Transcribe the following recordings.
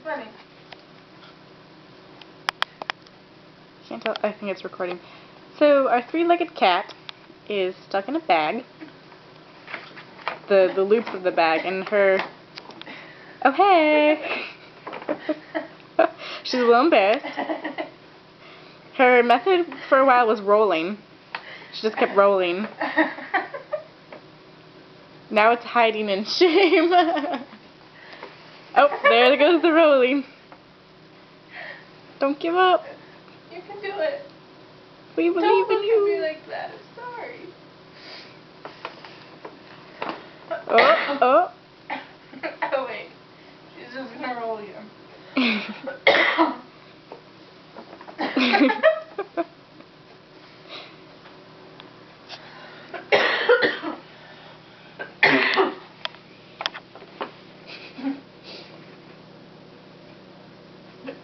funny. Can't tell. I think it's recording. So our three-legged cat is stuck in a bag. The loops of the bag, and her. Oh hey. She's a little embarrassed. Her method for a while was rolling. She just kept rolling. Now it's hiding in shame. Oh, there goes the rolling. Don't give up. You can do it. We believe Don't look in you. at me like that. I'm sorry. Oh. Oh wait. She's just gonna roll you.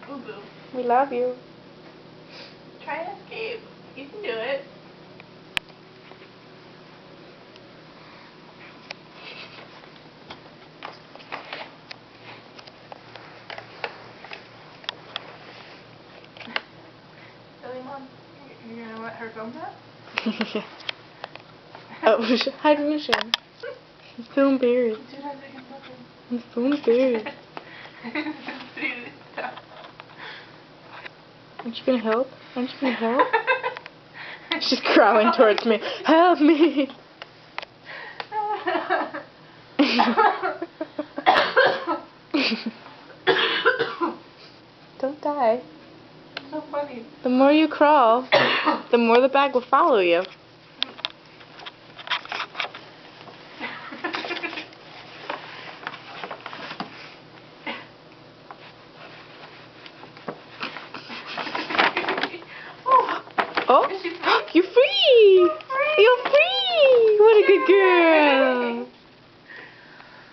Boo-boo. We love you. Try and escape. You can do it. Really, Mom? You're gonna let her go now? Yeah. Oh, hide in the shame. I'm so embarrassed. I'm so embarrassed. Aren't you gonna help? Aren't you gonna help? She's crawling towards me. Help me! Don't die. So funny. The more you crawl, the more the bag will follow you. Oh, you're free! You're free! What a good girl!